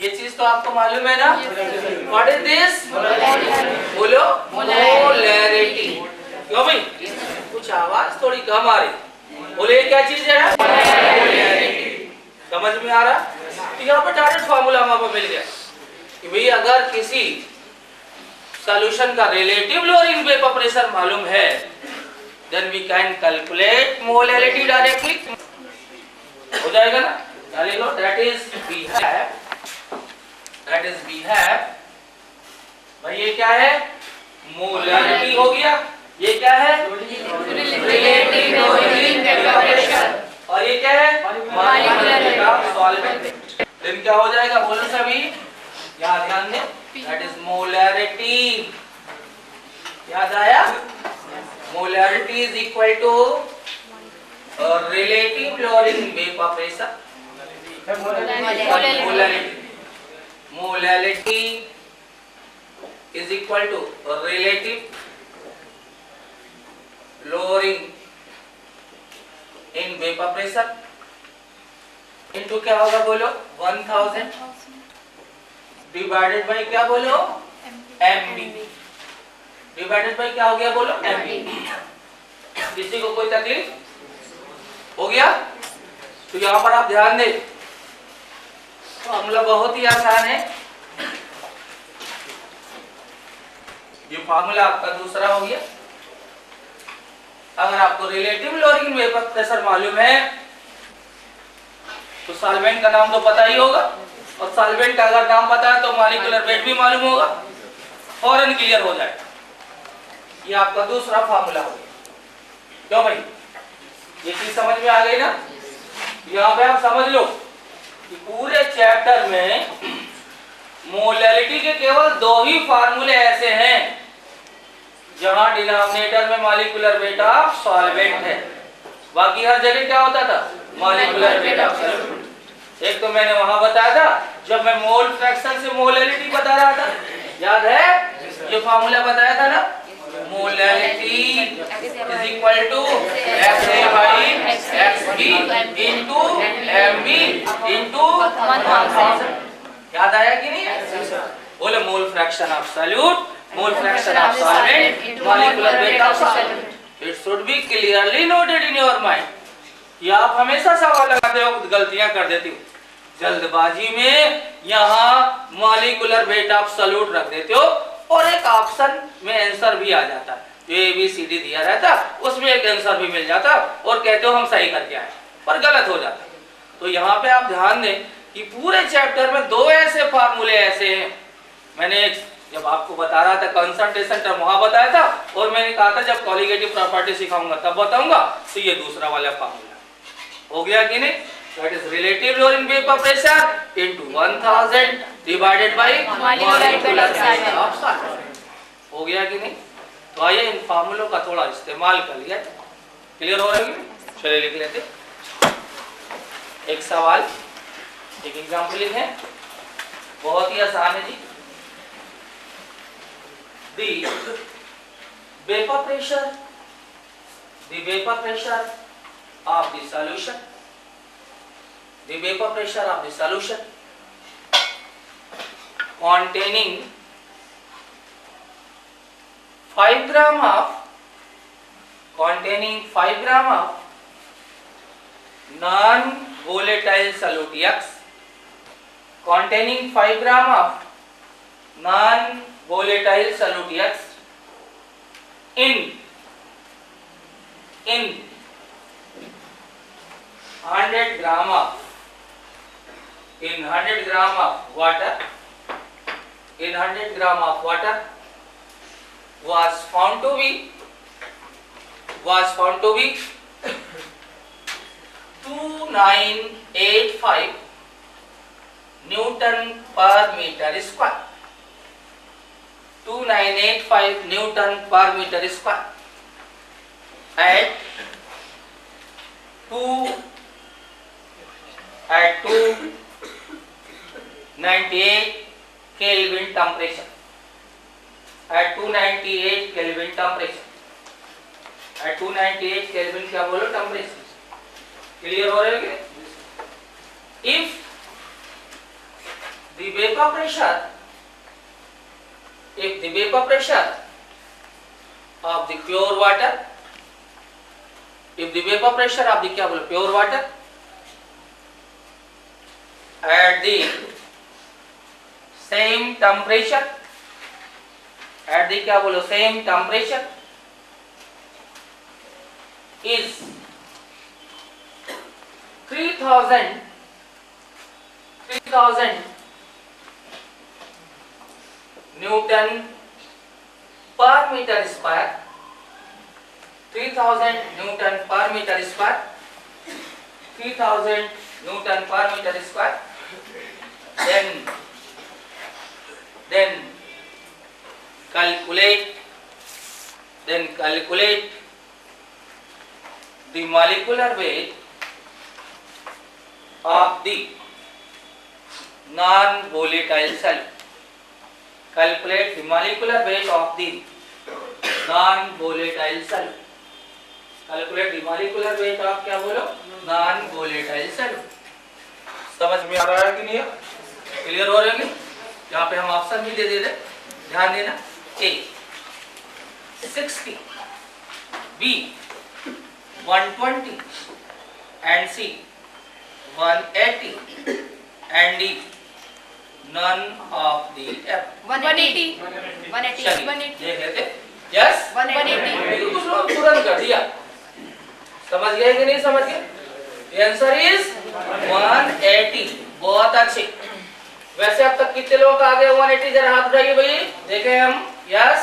ये चीज तो आपको मालूम है ना? What is this? बोलो मोलैरिटी। क्यों भाई? कुछ आवाज थोड़ी कम आ रही। बोले ये क्या चीज है? मोलैरिटी। समझ में आ रहा? तो यहाँ पर डायरेक्ट फार्मूला हमारे मिल गया कि भाई अगर किसी सॉल्यूशन का रिलेटिव लोअरिंग वेपर प्रेशर मालूम है, then we can calculate molarity directly. हो जाएगा ना? डाले लो, दैट इज वी हैव भाई ये क्या है? मोलैरिटी हो गया। ये क्या है? Relative lowering vapour pressure. और ये क्या है? Molecular weight of solvent. Then क्या हो जाएगा? बोलो सभी, याद ध्यान दें, दैट इज मोलैरिटी। याद आया? Molarity is equal to relative lowering vapour pressure. Molarity is equal to relative lowering in vapour pressure into क्या होगा? बोलो 1000 डिवाइडेड बाय क्या? बोलो mb डिवाइडेड बाय क्या हो गया? बोलो mb। किसी को कोई तकलीफ हो गया? तो यहाँ पर आप ध्यान दें, फार्मूला बहुत ही आसान है। ये फार्मूला आपका दूसरा हो गया। अगर आपको रिलेटिव लोअरिंग वेपर प्रेशर मालूम है तो सॉल्वेंट का नाम तो पता ही होगा, और सॉल्वेंट का अगर नाम पता है तो मॉलिक्यूलर वेट भी मालूम होगा, फौरन क्लियर हो जाए। ये आपका दूसरा फार्मूला हो गया। क्यों भाई? ये चीज समझ में आ गई ना? यहाँ पे आप समझ लो कि पूरे चैप्टर में मोलैरिटी के केवल दो ही फार्मूले ऐसे हैं जहां डिनोमिनेटर में मॉलिक्यूलर वेट ऑफ सॉल्वेंट है, बाकी हर जगह क्या होता था? Molecular weight of solvent. एक तो मैंने वहां बताया था जब मैं मोल फ्रैक्शन से मोलैरिटी बता रहा था, याद है? ये फार्मूला बताया था ना, molarity is equal to XA by XB into MB into 1000। याद आया कि नहीं? बोले mole fraction of solute, mole fraction of solvent, molecular weight of solvent. It should be clearly noted in your mind. या आप हमेशा सवाल लगाते हो, गलतियां कर देती हो जल्दबाजी में, यहाँ मॉलिक्यूलर वेट ऑफ सॉल्यूट रख देते हो और एक ऑप्शन में आंसर भी आ जाता है, जो ABCD दिया रहता उसमें एक आंसर भी मिल जाता और कहते हो हम सही करके आए, पर गलत हो जाता। तो यहाँ पे आप ध्यान दें कि पूरे चैप्टर में दो ऐसे फार्मूले ऐसे हैं। मैंने जब आपको बता रहा था कंसंट्रेशन टर्म वहां बताया था, और मैंने कहा था जब कॉलिगेटिव प्रॉपर्टी सिखाऊंगा तब बताऊंगा। तो ये दूसरा वाला फार्मूला हो गया कि नहीं? That is relative lowering vapour pressure into 1000 divided by molecular weight of solvent. हो गया कि नहीं? तो आइए इन फार्मूलों का थोड़ा इस्तेमाल कर लिया, क्लियर हो रहा है? चलिए लिख लेते एक सवाल, एक एग्जांपल लिखें, बहुत ही आसान है जी। The vapor pressure of the solution, the vapor pressure of the solution containing 5 gram of non-volatile solute X, containing 5 gram of non-volatile solute X in 100 gram of water, was found to be 2985 Newton per meter square. 2985 Newton per meter square at 298 Kelvin temperature. At 298 Kelvin temperature. At 298 Kelvin क्या बोलो temperature? Clear हो रहे हो? If the vapor pressure, if the vapor pressure of the pure water, if the vapor pressure of the क्या बोलो pure water at the same temperature, at the क्या बोलो same temperature is 3000 Newton per meter square, 3000 Newton per meter square, 3000 Newton per meter square, then calculate the molecular weight of the non-volatile solute. Calculate the molecular weight of the non-volatile solute. Calculate the molecular weight of क्या बोलो non-volatile solute. समझ में आ रहा है कि नहीं है? Clear हो रहे हैं? यहाँ पे हम ऑप्शन भी दे दे, ध्यान देना। A 60, B 120 and C 180 and D none of the above. 180 देख लेते। Yes 180 कुछ लोग तुरंत कर दिया, समझ गए कि नहीं समझ गए? Answer is 180। बहुत अच्छे। वैसे अब तक कितने लोग आ गए 180? जरा हाथ उठाइए भाई, देखें हम। यस,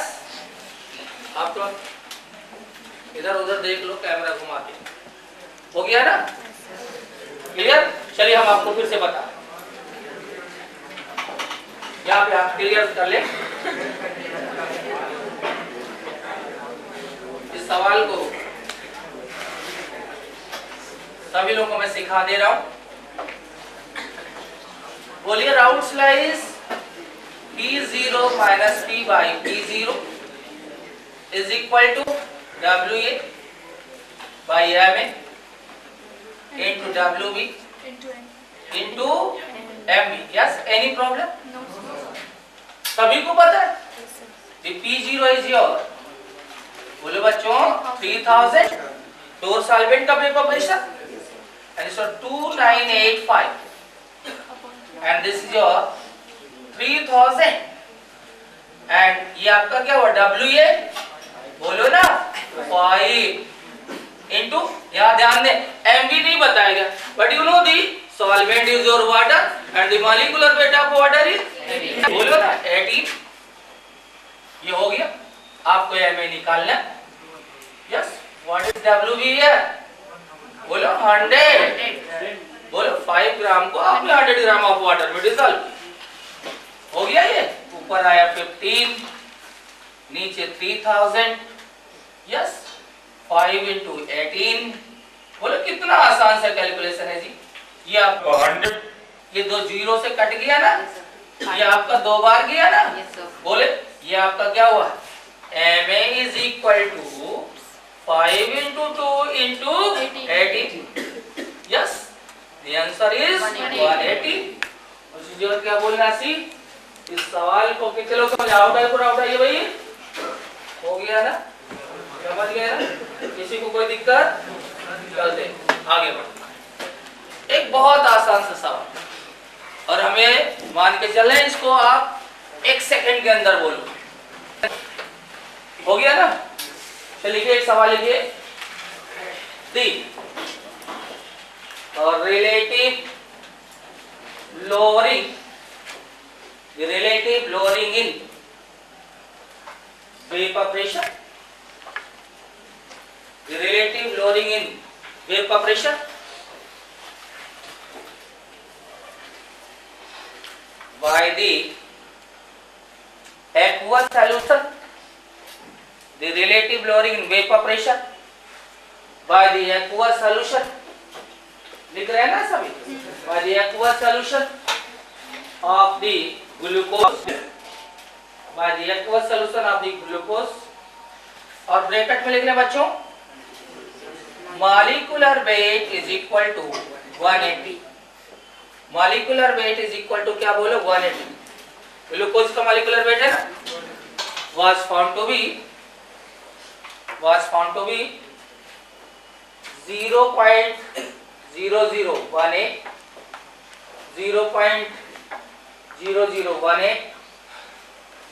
आप तो इधर उधर देख लो कैमरा घुमा के। हो गया ना क्लियर? चलिए हम आपको फिर से बता, यहाँ पे आप क्लियर कर ले इस सवाल को। सभी लोगों को मैं सिखा दे रहा हूं। बोलिए rounds lies P0 minus P by P0 is equal to WA by MA into WB into MB. Yes, any problem? No. सभी को पता है? The P0 is your, बोलो बच्चों 3000 डोर सॉल्वेंट का vapour pressure and it's 2985 and this is your 3000 and ये आपका क्या हुआ WA, बोलो ना 5 into, यहाँ ध्यान दें MB नहीं बताएगा but you know the solvent is your water and the molecular weight of water is, बोलो ना 18। ये हो गया, आपको MA निकालना। यस, व्हाट इज WB है? बोलो 100, बोलो 5 ग्राम को आपने 100 ग्राम ऑफ वाटर में डिसॉल्व। हो गया ये, ऊपर आया 15, नीचे 3000। यस, 5 into 18, बोलो कितना आसान सा कैलकुलेशन है जी। ये आपको 100, ये दो जीरो से कट गया ना, ये आपका दो बार गया ना। बोले ये आपका क्या हुआ? MA is equal to 5 into 2 into 18. Yes, the answer is 180। और क्या बोलना सी? इस सवाल को कितने लोग समझ आउट है? पूरा आउट है ये भाई? हो गया ना, समझ गए ना? किसी को कोई दिक्कत? चलते आगे बढ़ते। एक बहुत आसान सा सवाल और हमें मान के चल रहे हैं इसको आप 1 सेकंड के अंदर बोलो। हो गया ना? चलिए एक सवाल लिखिए। दी और relative lowering in vapor pressure, the relative lowering in vapor pressure by the aqueous solution, the relative lowering in vapor pressure by the aqueous solution, लिख रहे हैं ना सभी? by the aqueous solution of the glucose, by the aqueous solution of the glucose, और bracket में लिख लें बच्चों, molecular weight is equal to 180, molecular weight is equal to क्या बोलो 180। ग्लूकोज का मॉलिक्यूलर वेट है ना, was found to be 0.0018 0.0018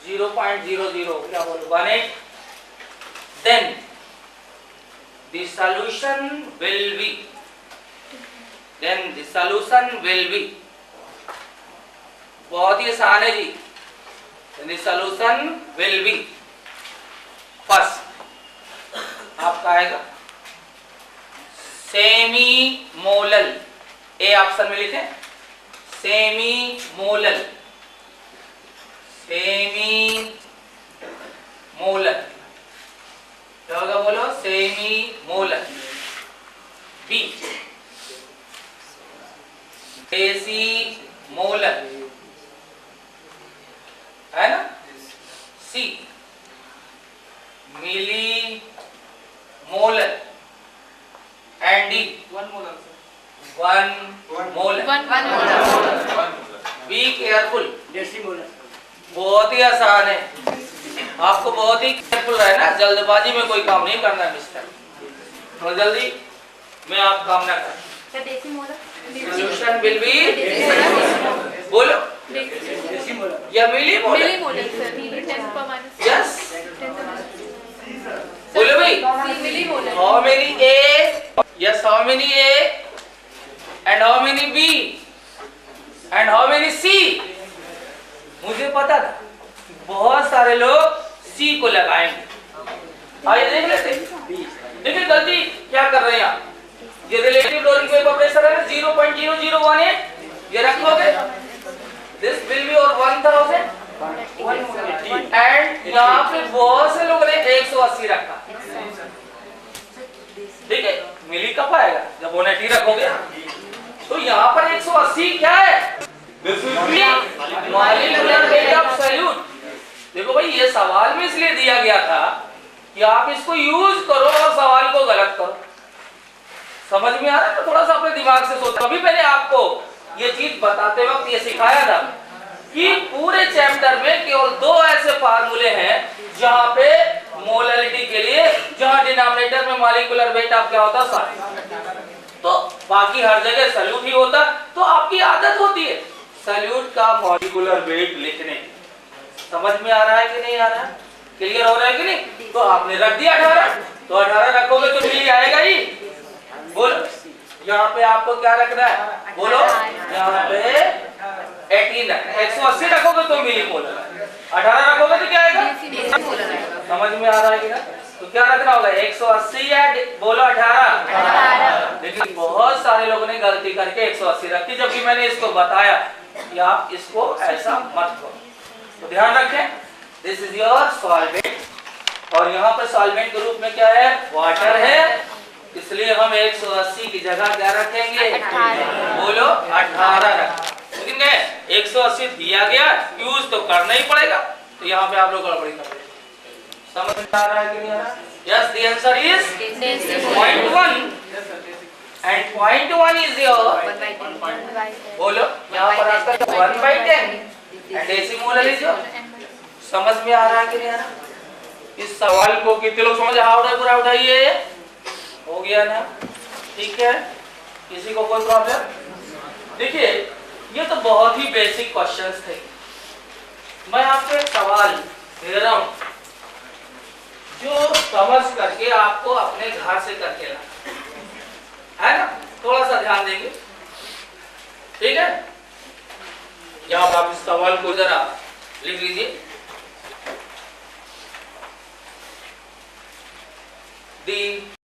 0.00 क्या बोलो 18, then the solution will be बहुत ही आसान है जी। the solution will be first आपका आएगा सेमी मोलल, ए ऑप्शन में लिखें सेमी मोलल क्या होगा बोलो semi molal. B deci molal है ना। C milli molar and D 1 molar. Be careful, बहुत ही आसान है, आपको बहुत ही केयरफुल रहना, जल्दबाजी में कोई काम नहीं करना मिस्टर, थोड़ा जल्दी में आप काम ना करें। सॉल्यूशन विल बी बोलो या मिली मोलर यस बोलो भाई how many A yes how many A and how many B and how many C. मुझे पता था बहुत सारे लोग सी को लगाएंगे। आइए देख लेते देखिए गलती क्या कर रहे हैं आप। ये रिलेटिव लोडिंग वेव प्रेशर है 0.0018 ये रखोगे दिस विल बी और 1000 एंड यहाँ पे बहुत से लोगों ने 180 रखा। ठीक है मिली कब आएगा जब 180 रखोगे तो यहाँ पर 180 क्या है मॉलिक्यूलर वेट ऑफ सॉल्यूट। देखो भाई ये सवाल में इसलिए दिया गया था कि आप इसको यूज करो और सवाल को गलत करो। समझ में आ रहा है ना, थोड़ा सा अपने दिमाग से सोचो। अभी मैंने आपको ये चीज बताते वक्त ये सिखाया था कि पूरे चैप्टर में केवल 2 ऐसे फार्मूले हैं जहां पे मोलैलिटी के लिए जहां डिनोमिनेटर में मॉलिक्यूलर वेट आप क्या होता है तो बाकी हर जगह सॉल्यूट ही होता। तो आपकी आदत होती है सॉल्यूट का मॉलिक्यूलर वेट लिखने। समझ में आ रहा है कि नहीं आ रहा है, क्लियर हो रहा है कि नहीं। तो आपने रख दिया 18 तो 18 रखोगे तो मिली आएगा ही। बोलो यहाँ पे आपको क्या रखना है बोलो यहाँ पे 18 180 रखोगे तो मिली मोलर, 18 रखोगे तो क्या आएगा समझ में आ रहा है कि ना। तो क्या रखना होगा 180 या बोलो 18। लेकिन बहुत सारे लोगों ने गलती करके 180 रखी जबकि मैंने इसको बताया कि आप इसको ऐसा मत करो। तो ध्यान रखें दिस इज योर सॉल्वेंट और यहाँ पे सॉल्वेंट के रूप में क्या है वाटर है, इसलिए हम 180 की जगह क्या रखेंगे बोलो 18 रखें। लेकिन 180 दिया गया यूज तो करना ही पड़ेगा तो यहाँ पे आप लोग गड़बड़ी कर रहे हैं। समझ में आ रहा है कि नहीं आ रहा। Yes the answer is 0.1 and 0.1 is your बोलो यहाँ पर आता है 1/10 एंड डेसिमल इज योर। समझ में आ रहा है कि नहीं आ रहा। इस सवाल को कितने लोग समझ पूरा उठाइए हो गया ना। ठीक है किसी को कोई प्रॉब्लम। देखिए ये तो बहुत ही बेसिक क्वेश्चंस थे। मैं आपको एक सवाल दे रहा हूं जो समझ करके आपको अपने घर से करके लाना है ना, थोड़ा सा ध्यान देंगे ठीक है। या आप इस सवाल को जरा